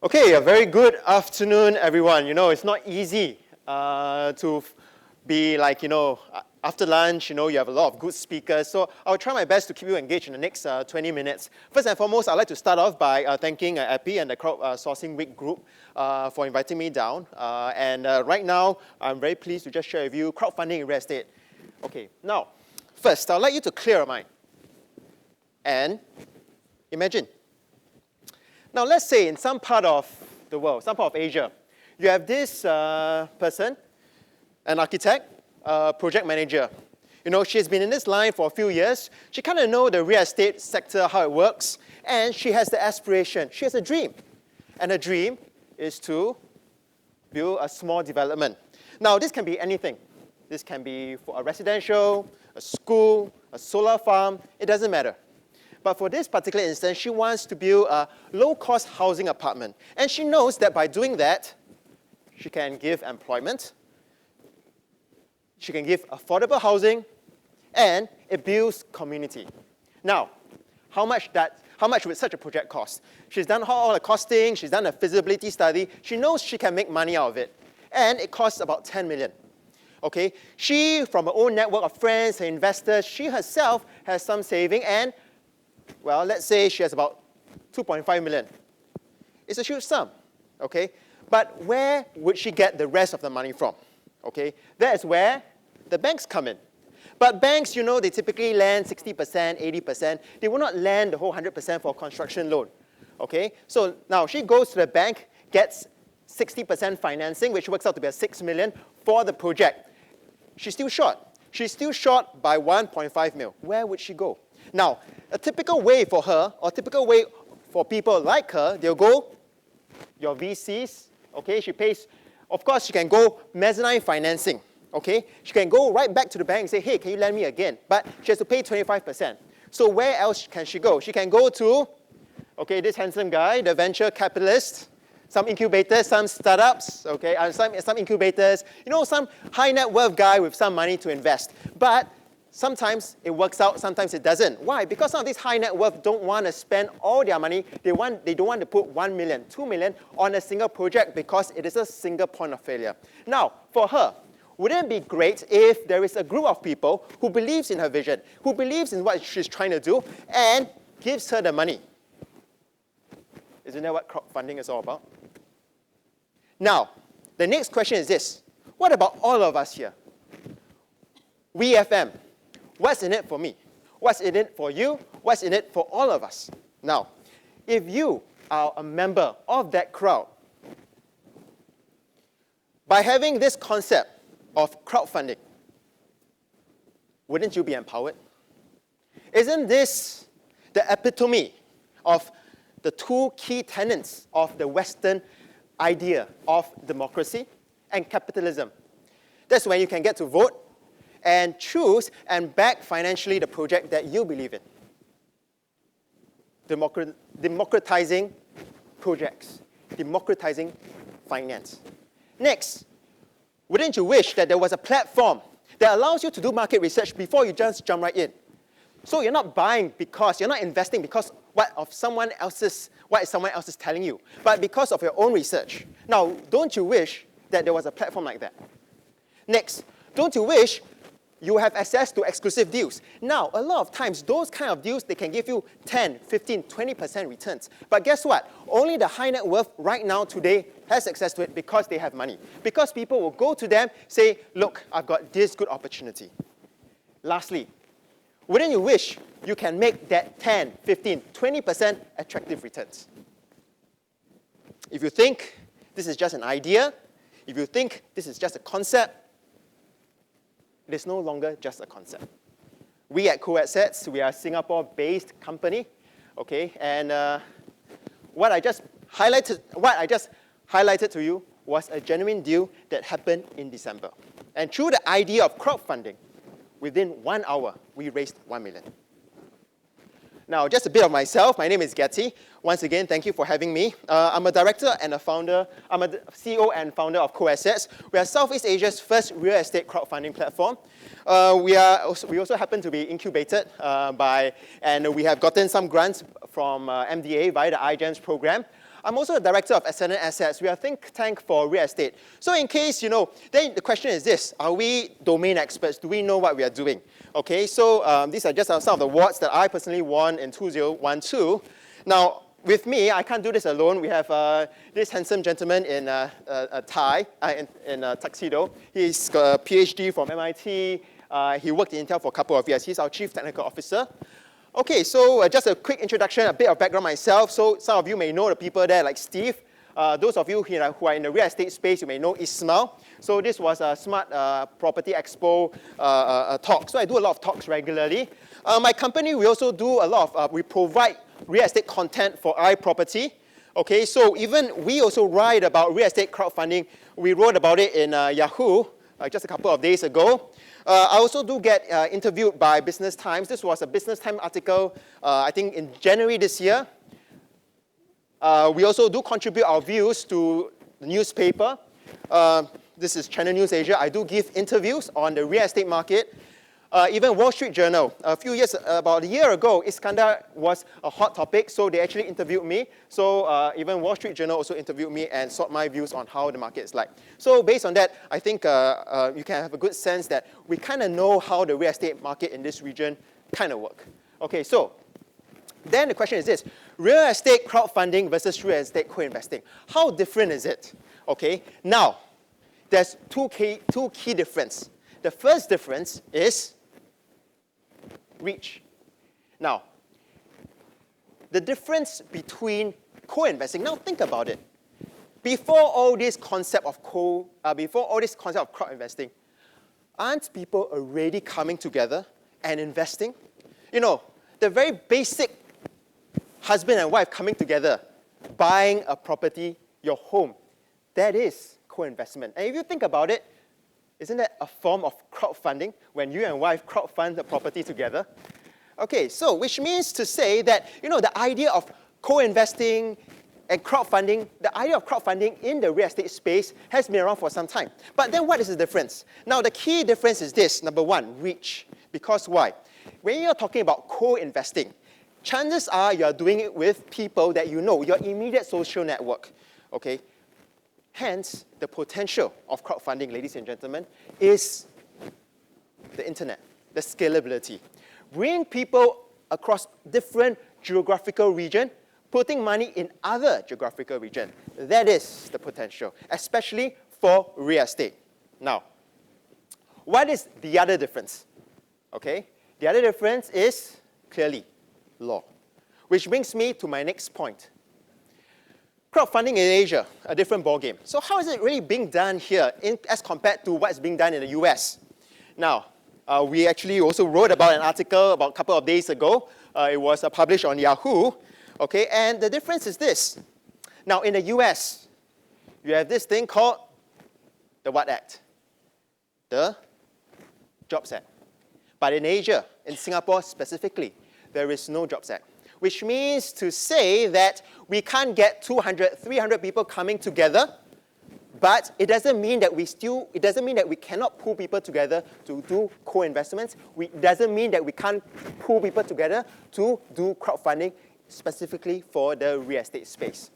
Okay, a very good afternoon, everyone. It's not easy to be like, after lunch, you have a lot of good speakers. So I'll try my best to keep you engaged in the next 20 minutes. First and foremost, I'd like to start off by thanking Epi and the Crowdsourcing Week group for inviting me down. Right now, I'm very pleased to just share with you crowdfunding in real estate. Okay, now, first, I'd like you to clear your mind and imagine. Now, let's say in some part of the world, some part of Asia, you have this person, an architect, project manager. She's been in this line for a few years. She kind of knows the real estate sector, how it works, and she has the aspiration. She has a dream. And her dream is to build a small development. Now, this can be anything. This can be for a residential, a school, a solar farm. It doesn't matter. But for this particular instance, she wants to build a low-cost housing apartment. And she knows that by doing that, she can give employment, she can give affordable housing, and it builds community. Now, how much would such a project cost? She's done all the costing, she's done a feasibility study, she knows she can make money out of it. And it costs about 10 million. Okay? She, from her own network of friends and investors, she herself has some saving and well, let's say she has about 2.5 million. It's a huge sum, okay? But where would she get the rest of the money from? Okay, that is where the banks come in. But banks, they typically lend 60%, 80%. They will not lend the whole 100% for a construction loan, okay? So now she goes to the bank, gets 60% financing, which works out to be a 6 million for the project. She's still short. She's still short by 1.5 mil. Where would she go? Now, a typical way for her, or typical way for people like her, they'll go, your VCs, okay, she pays, of course, she can go mezzanine financing, okay? She can go right back to the bank and say, hey, can you lend me again? But she has to pay 25%. So where else can she go? She can go to, okay, this handsome guy, the venture capitalist, some incubators, some startups, okay, some incubators, some high net worth guy with some money to invest. But sometimes it works out, sometimes it doesn't. Why? Because some of these high net worth don't want to spend all their money. They don't want to put 1 million, 2 million on a single project because it is a single point of failure. Now, for her, wouldn't it be great if there is a group of people who believes in her vision, who believes in what she's trying to do, and gives her the money? Isn't that what crowdfunding is all about? Now, the next question is this. What about all of us here? We FM. What's in it for me? What's in it for you? What's in it for all of us? Now, if you are a member of that crowd, by having this concept of crowdfunding, wouldn't you be empowered? Isn't this the epitome of the two key tenets of the Western idea of democracy and capitalism? That's when you can get to vote and choose and back financially the project that you believe in. Democratizing projects, democratizing finance. Next, wouldn't you wish that there was a platform that allows you to do market research before you just jump right in? So you're not buying because, you're not investing because what is someone else is telling you, but because of your own research. Now, don't you wish that there was a platform like that? Next, don't you wish you have access to exclusive deals? Now, a lot of times, those kind of deals, they can give you 10, 15, 20% returns. But guess what? Only the high net worth right now, today, has access to it because they have money. Because people will go to them, say, look, I've got this good opportunity. Lastly, wouldn't you wish you can make that 10, 15, 20% attractive returns? If you think this is just an idea, if you think this is just a concept, it is no longer just a concept. We at CoAssets, we are a Singapore-based company, okay? And what I just highlighted to you was a genuine deal that happened in December. And through the idea of crowdfunding, within 1 hour, we raised 1 million. Now, just a bit of myself. My name is Getty. Once again, thank you for having me. I'm a director and a founder. I'm a CEO and founder of CoAssets. We are Southeast Asia's first real estate crowdfunding platform. We also happen to be incubated and we have gotten some grants from MDA via the iGEMS program. I'm also a director of Ascendant Assets. We are a think tank for real estate. So in case, then the question is this: are we domain experts? Do we know what we are doing? Okay, so these are just some of the awards that I personally won in 2012. Now, with me, I can't do this alone. We have this handsome gentleman in a tie, in a tuxedo. He's got a PhD from MIT. He worked in Intel for a couple of years. He's our Chief Technical Officer. Okay, so just a quick introduction, a bit of background myself. So some of you may know the people there, like Steve. Those of you here who are in the real estate space, you may know Ismail. So this was a Smart Property Expo talk. So I do a lot of talks regularly. My company, we also do a lot of, we provide real estate content for iProperty. Okay, so even we also write about real estate crowdfunding. We wrote about it in Yahoo just a couple of days ago. I also do get interviewed by Business Times. This was a Business Times article, I think in January this year. We also do contribute our views to the newspaper. This is Channel News Asia. I do give interviews on the real estate market. Even Wall Street Journal, about a year ago, Iskandar was a hot topic, so they actually interviewed me. So even Wall Street Journal also interviewed me and sought my views on how the market is like. So based on that, I think you can have a good sense that we kind of know how the real estate market in this region kind of work. Okay, so then the question is this: real estate crowdfunding versus real estate co-investing. How different is it? Okay, now there's two key differences. The first difference is reach. Now, the difference between co-investing, now think about it. Before all this concept of crowd investing, aren't people already coming together and investing? The very basic husband and wife coming together, buying a property, your home, that is co-investment. And if you think about it, isn't that a form of crowdfunding when you and wife crowdfund the property together? Okay, so which means to say that, the idea of co-investing and crowdfunding, the idea of crowdfunding in the real estate space has been around for some time. But then what is the difference? Now, the key difference is this: number one, reach. Because why? When you're talking about co-investing, chances are you're doing it with people that you know, your immediate social network. Okay? Hence, the potential of crowdfunding, ladies and gentlemen, is the internet, the scalability. Bring people across different geographical regions, putting money in other geographical regions. That is the potential, especially for real estate. Now, what is the other difference? Okay, the other difference is clearly law, which brings me to my next point. Crowdfunding in Asia, a different ballgame. So how is it really being done here as compared to what's being done in the US? Now, we actually also wrote about an article about a couple of days ago. It was published on Yahoo. Okay, and the difference is this. Now, in the US, you have this thing called the what Act? The Jobs Act. But in Asia, in Singapore specifically, there is no Jobs Act, which means to say that we can't get 200, 300 people coming together, but it doesn't mean that we cannot pull people together to do co-investments. It doesn't mean that we can't pull people together to do crowdfunding specifically for the real estate space.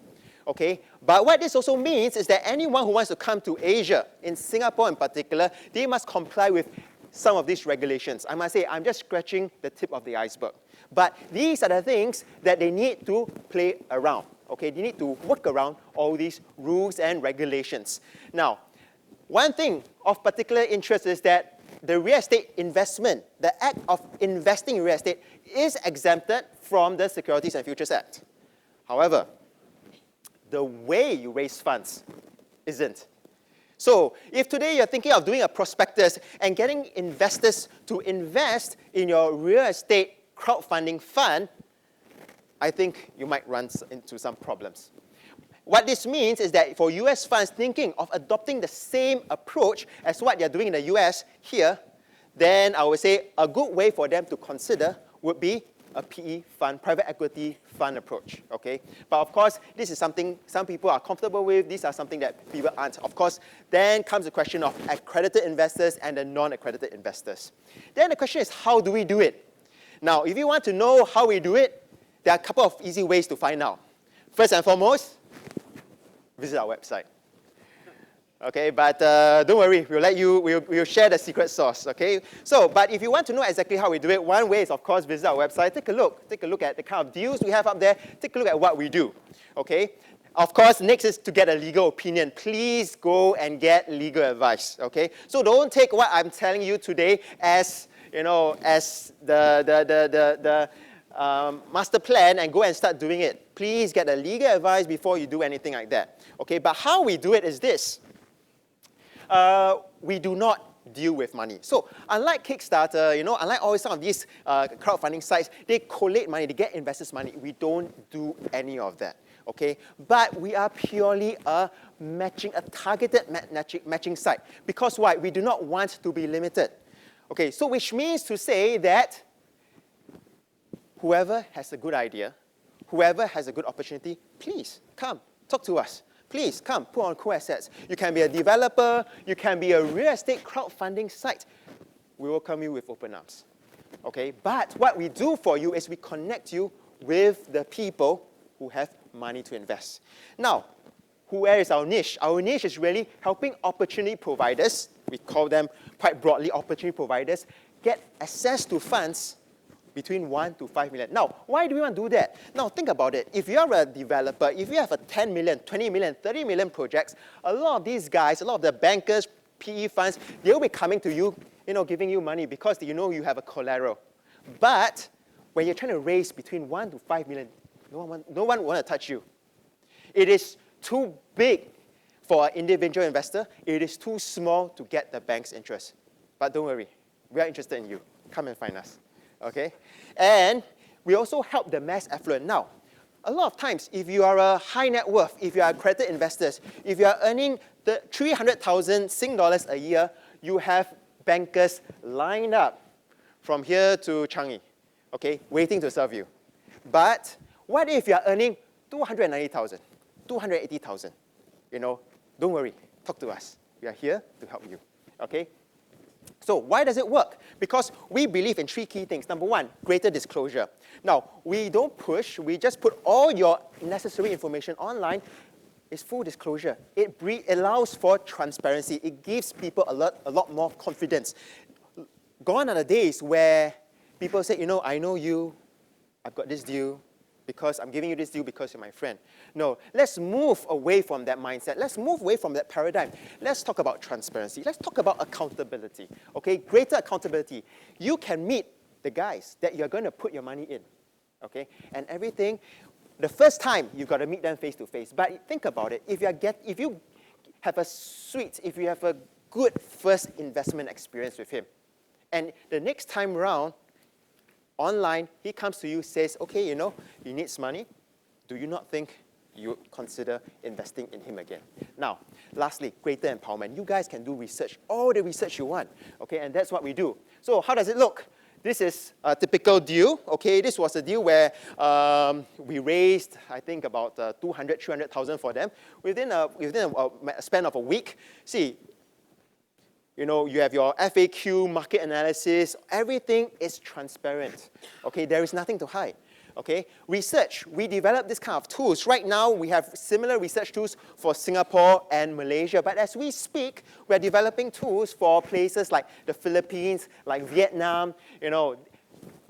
Okay? But what this also means is that anyone who wants to come to Asia, in Singapore in particular, they must comply with some of these regulations. I must say, I'm just scratching the tip of the iceberg. But these are the things that they need to play around. Okay, they need to work around all these rules and regulations. Now, one thing of particular interest is that the real estate investment, the act of investing in real estate, is exempted from the Securities and Futures Act. However, the way you raise funds isn't. So if today you're thinking of doing a prospectus and getting investors to invest in your real estate crowdfunding fund, I think you might run into some problems. What this means is that for US funds thinking of adopting the same approach as what they're doing in the US here, then I would say a good way for them to consider would be a PE fund, private equity fund approach, okay? But of course, this is something some people are comfortable with. These are something that people aren't. Of course, then comes the question of accredited investors and the non-accredited investors. Then the question is, how do we do it? Now, if you want to know how we do it, there are a couple of easy ways to find out. First and foremost, visit our website. Okay, but don't worry, we'll share the secret sauce, okay? So, but if you want to know exactly how we do it, one way is, of course, visit our website, take a look at the kind of deals we have up there, take a look at what we do, okay? Of course, next is to get a legal opinion. Please go and get legal advice, okay? So don't take what I'm telling you today as, as the master plan and go and start doing it. Please get a legal advice before you do anything like that, okay? But how we do it is this. We do not deal with money. So unlike Kickstarter, unlike always some of these crowdfunding sites, they collate money, they get investors' money. We don't do any of that, okay? But we are purely a targeted matching site. Because why? We do not want to be limited. Okay, so which means to say that whoever has a good idea, whoever has a good opportunity, please come, talk to us. Please come, put on co-assets. You can be a developer, you can be a real estate crowdfunding site. We welcome you with open arms. Okay? But what we do for you is we connect you with the people who have money to invest. Now, where is our niche? Our niche is really helping opportunity providers, we call them quite broadly opportunity providers, get access to funds between 1 to 5 million. Now, why do we want to do that? Now, think about it. If you're a developer, if you have a 10 million, 20 million, 30 million projects, a lot of these guys, a lot of the bankers, PE funds, they'll be coming to you, giving you money because you have a collateral. But when you're trying to raise between 1 to 5 million, no one want to touch you. It is too big for an individual investor. It is too small to get the bank's interest. But don't worry, we are interested in you. Come and find us. Okay? And we also help the mass affluent. Now, a lot of times, if you are a high net worth, if you are accredited investors, if you are earning the 300,000 Sing dollars a year, you have bankers lined up from here to Changi, okay, waiting to serve you. But what if you are earning 290,000, 280,000? Don't worry, talk to us. We are here to help you, okay? So why does it work? Because we believe in 3 key things. Number 1, greater disclosure. Now, we don't push, we just put all your necessary information online. It's full disclosure. It allows for transparency. It gives people a lot more confidence. Gone are the days where people say, I know you, I've got this deal, because I'm giving you this deal because you're my friend. No, let's move away from that mindset. Let's move away from that paradigm. Let's talk about transparency. Let's talk about accountability, okay? Greater accountability. You can meet the guys that you're going to put your money in, okay? And everything, the first time, you've got to meet them face to face. But think about it. If you have a good first investment experience with him, and the next time around, online, he comes to you, says, okay, he needs money. Do you not think you consider investing in him again? Now, lastly, greater empowerment. You guys can do research, all the research you want, okay? And that's what we do. So how does it look? This is a typical deal, okay? This was a deal where we raised, I think, about 200,000, 300,000 for them within a span of a week. See, you have your FAQ, market analysis, everything is transparent, okay? There is nothing to hide, okay? Research, we developed this kind of tools. Right now, we have similar research tools for Singapore and Malaysia, but as we speak, we're developing tools for places like the Philippines, like Vietnam,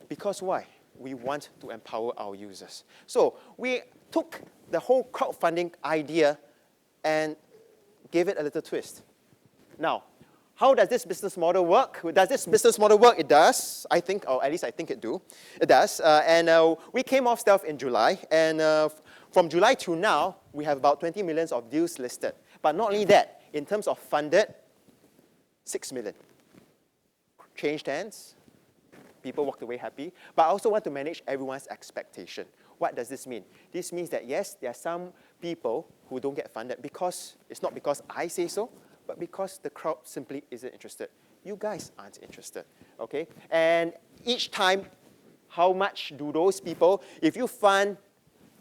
because why? We want to empower our users. So we took the whole crowdfunding idea and gave it a little twist. Now, how does this business model work? Does this business model work? It does, I think, or at least I think it does. And we came off stealth in July. And from July to now, we have about 20 million of deals listed. But not only that, in terms of funded, 6 million. Changed hands. People walked away happy. But I also want to manage everyone's expectation. What does this mean? This means that, yes, there are some people who don't get funded because it's not because I say so, but because the crowd simply isn't interested. You guys aren't interested, okay? And each time, how much do those people, if you fund,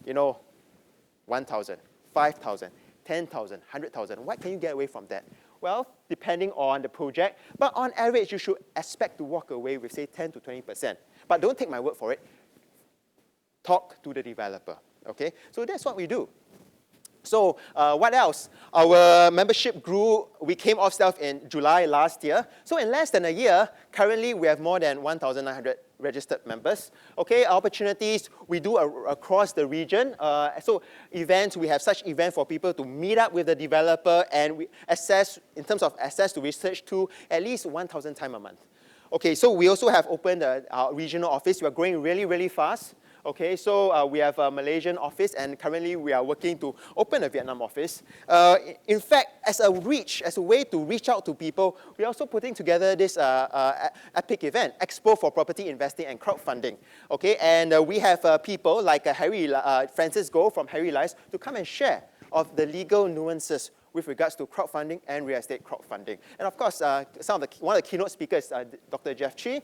1,000, 5,000, 10,000, 100,000, what can you get away from that? Well, depending on the project, but on average, you should expect to walk away with, say, 10 to 20%. But don't take my word for it. Talk to the developer, okay? So that's what we do. So what else? Our membership grew. We came off stealth in July last year. So in less than a year, currently we have more than 1,900 registered members. Okay, opportunities we do across the region. So events, we have such events for people to meet up with the developer and we access, in terms of access to research to at least 1,000 times a month. Okay, so we also have opened our regional office. We are growing really, really fast. Okay, so we have a Malaysian office, and currently we are working to open a Vietnam office. In fact, as a way to reach out to people, we're also putting together this epic event, Expo for Property Investing and Crowdfunding. Okay, and we have people like Francis Goh from Harry Lies to come and share of the legal nuances with regards to crowdfunding and real estate crowdfunding. And of course, one of the keynote speakers, Dr. Jeff Chi,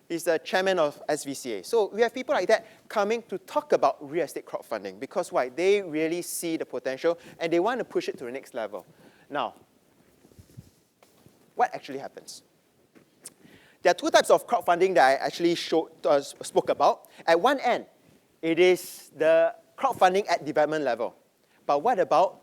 He's the chairman of SVCA. So we have people like that coming to talk about real estate crowdfunding because why? They really see the potential and they want to push it to the next level. Now, what actually happens? There are two types of crowdfunding that I actually spoke about. At one end, it is the crowdfunding at development level. But what about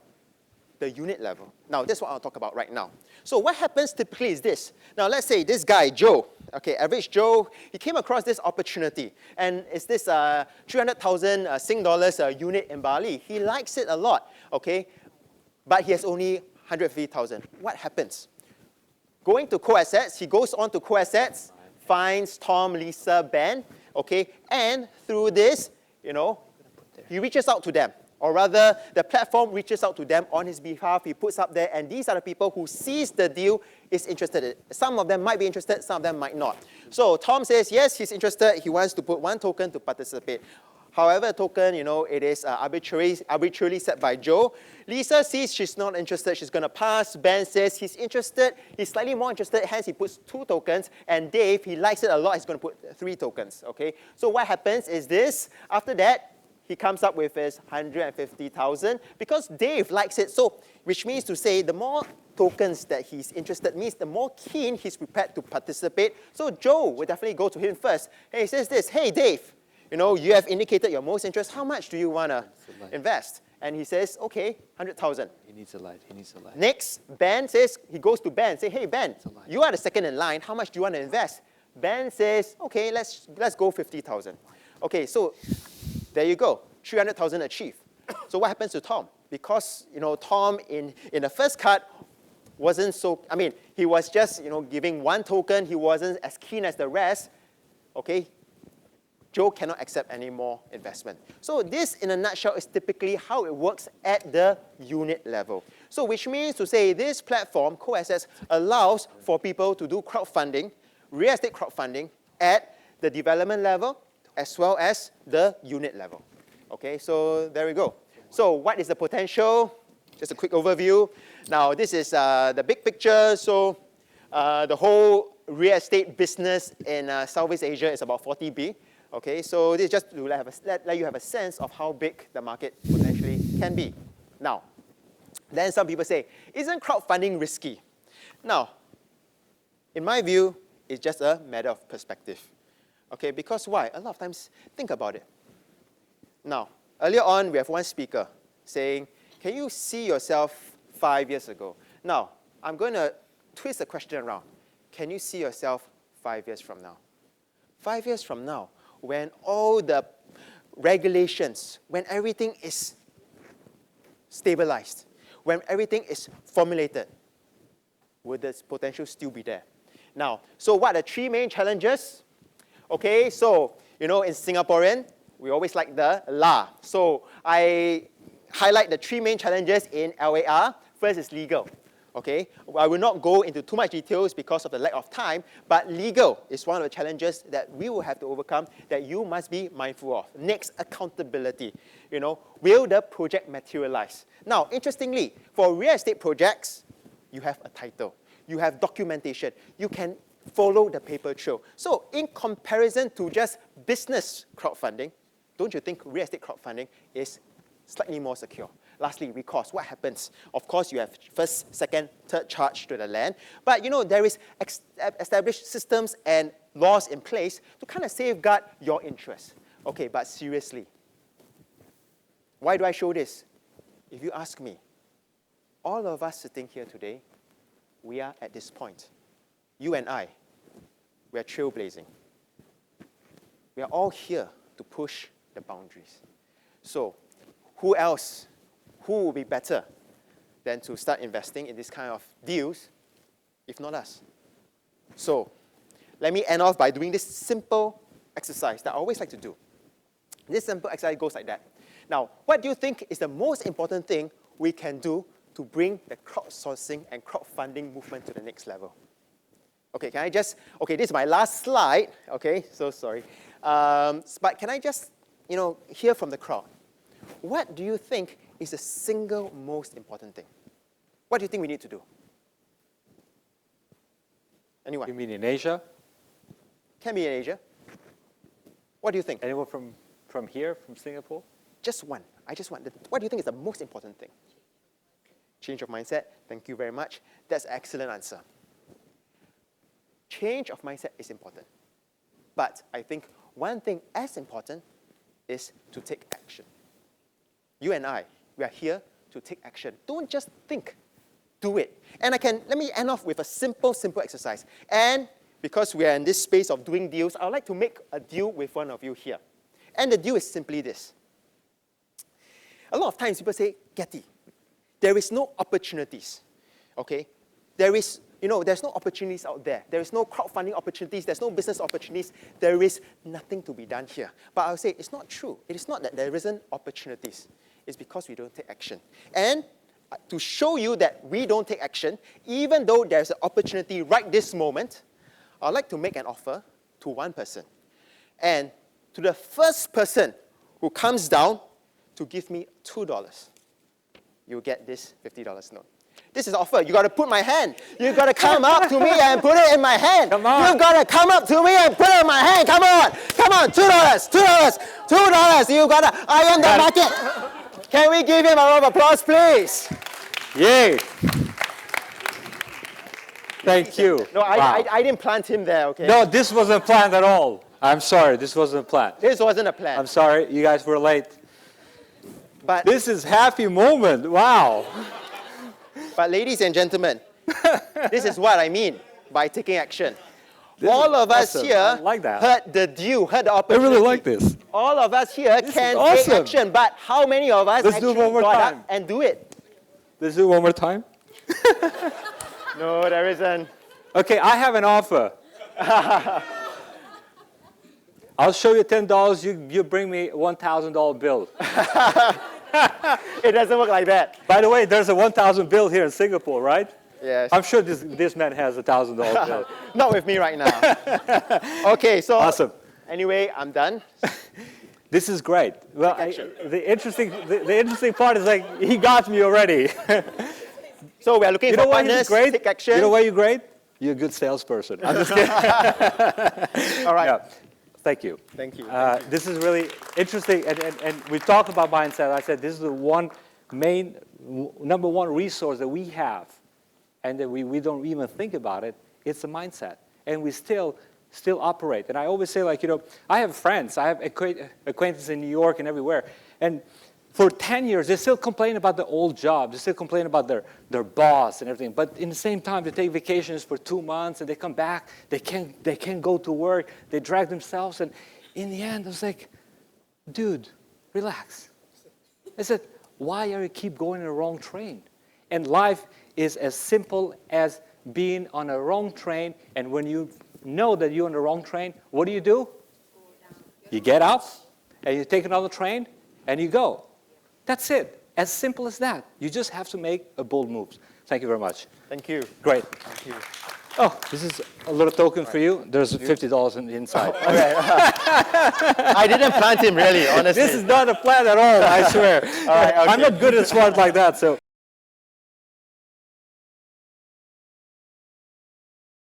the unit level? Now, that's what I'll talk about right now. So what happens typically is this. Now, let's say this guy, Joe, okay, average Joe, he came across this opportunity. And it's this 300,000 Sing dollars unit in Bali. He likes it a lot, okay? But he has only 150,000. What happens? Going to Co-Assets, he goes on to Co-Assets, finds Tom, Lisa, Ben, okay? And through this, he reaches out to them. Or rather, the platform reaches out to them on his behalf, he puts up there, and these are the people who sees the deal, is interested in it. Some of them might be interested, some of them might not. So Tom says, yes, he's interested, he wants to put one token to participate. However, a token, it is arbitrarily set by Joe. Lisa sees she's not interested, she's going to pass. Ben says he's interested, he's slightly more interested, hence he puts 2 tokens. And Dave, he likes it a lot, he's going to put 3 tokens, okay? So what happens is this, after that, he comes up with his 150,000 because Dave likes it. So, which means to say the more tokens that he's interested means the more keen he's prepared to participate. So Joe will definitely go to him first. And he says this, hey Dave, you have indicated your most interest. How much do you want to invest? And he says, okay, 100,000. He needs a light. Next, Ben says, he goes to Ben, say, hey Ben, you are the second in line. How much do you want to invest? Ben says, okay, let's go 50,000. Okay, so there you go, 300,000 achieved. So what happens to Tom? Because Tom in the first cut wasn't so, he was just giving 1 token. He wasn't as keen as the rest. Okay, Joe cannot accept any more investment. So this, in a nutshell, is typically how it works at the unit level. So which means to say this platform, Co-Assets, allows for people to do crowdfunding, real estate crowdfunding, at the development level, as well as the unit level. Okay, so there we go. So what is the potential? Just a quick overview. Now, this is the big picture. So the whole real estate business in Southeast Asia is about 40 billion. Okay, so this is just to let you have a sense of how big the market potentially can be. Now, then some people say, isn't crowdfunding risky? Now, in my view, it's just a matter of perspective. Okay, because why? A lot of times, think about it. Now, earlier on, we have one speaker saying, can you see yourself 5 years ago? Now, I'm going to twist the question around. Can you see yourself 5 years from now? 5 years from now, when all the regulations, when everything is stabilized, when everything is formulated, will this potential still be there? Now, so what are the 3 main challenges? Okay, so, in Singaporean, we always like the LA. So I highlight the 3 main challenges in LAR. First is legal. Okay, I will not go into too much details because of the lack of time, but legal is one of the challenges that we will have to overcome that you must be mindful of. Next, accountability. Will the project materialize? Now, interestingly, for real estate projects, you have a title, you have documentation, you can follow the paper trail. So in comparison to just business crowdfunding, don't you think real estate crowdfunding is slightly more secure? Lastly, recourse. What happens? Of course, you have first, second, third charge to the land. But there is established systems and laws in place to kind of safeguard your interests. Okay, but seriously, why do I show this? if you ask me, all of us sitting here today, we are at this point. You and I, we are trailblazing. We are all here to push the boundaries. So, who else, who will be better than to start investing in this kind of deals, if not us? So, let me end off by doing this simple exercise that I always like to do. This simple exercise goes like that. Now, what do you think is the most important thing we can do to bring the crowdsourcing and crowdfunding movement to the next level? Okay, can I just, okay, this is my last slide, okay, so sorry. But can I just, hear from the crowd? What do you think is the single most important thing? What do you think we need to do? Anyone? You mean in Asia? Can be in Asia. What do you think? Anyone from here, from Singapore? Just one. I just want. What do you think is the most important thing? Change of mindset. Thank you very much. That's an excellent answer. Change of mindset is important. But I think one thing as important is to take action. You and I, we are here to take action. Don't just think. Do it. And let me end off with a simple exercise. And because we are in this space of doing deals, I would like to make a deal with one of you here. And the deal is simply this. A lot of times people say, Getty, there is no opportunities, okay? There's no opportunities out there. There is no crowdfunding opportunities. There's no business opportunities. There is nothing to be done here. But I'll say it's not true. It is not that there isn't opportunities. It's because we don't take action. And to show you that we don't take action, even though there's an opportunity right this moment, I'd like to make an offer to one person. And to the first person who comes down to give me $2, you'll get this $50 note. This is an offer. You got to put my hand. You got to come up to me and put it in my hand. Come on. You got to come up to me and put it in my hand. Come on. Come on. $2. You got to iron the market. Can we give him a round of applause, please? Yay. Thank you. No, Wow. I didn't plant him there, okay? No, this wasn't planned at all. I'm sorry, this wasn't planned. This wasn't a plan. I'm sorry, you guys were late. But This is happy moment, wow. But ladies and gentlemen, this is what I mean by taking action. This All is of us awesome. here I like that. heard the deal, heard the I opportunity. really like this. All of us here This is can awesome. take action, but how many of us Let's do it actually one more got time. up and do it? Let's do it one more time. No, there isn't. Okay, I have an offer. I'll show you $10, you bring me a $1,000 bill. It doesn't work like that. By the way, there's a 1,000 bill here in Singapore, right? Yes. I'm sure this man has a $1,000 bill. Not with me right now. Okay, so Awesome. anyway, I'm done. This is great. Well, action. the interesting part is like, he got me already. So we are looking You for know why partners, he's great? take action. You know why you're great? You're a good salesperson. I'm just kidding. All right. Yeah. Thank you. Thank you. This is really interesting, and we talk about mindset. I said this is the number one resource that we have, and that we don't even think about it. It's the mindset, and we still operate. And I always say, like, I have friends, I have acquaintances in New York and everywhere, and for 10 years, they still complain about the old job. They still complain about their boss and everything. But in the same time, they take vacations for 2 months, and they come back. They can't go to work. They drag themselves. And in the end, I was like, dude, relax. I said, why are you keep going on the wrong train? And life is as simple as being on a wrong train. And when you know that you're on the wrong train, what do? You get up, and you take another train, and you go. That's it. As simple as that. You just have to make a bold move. Thank you very much. Thank you. Great. Thank you. Oh, this is a little token for you. There's $50 in the inside. Okay. I didn't plant him really, honestly. This is not a plan at all, I swear. All right, okay. I'm not good at smart like that, so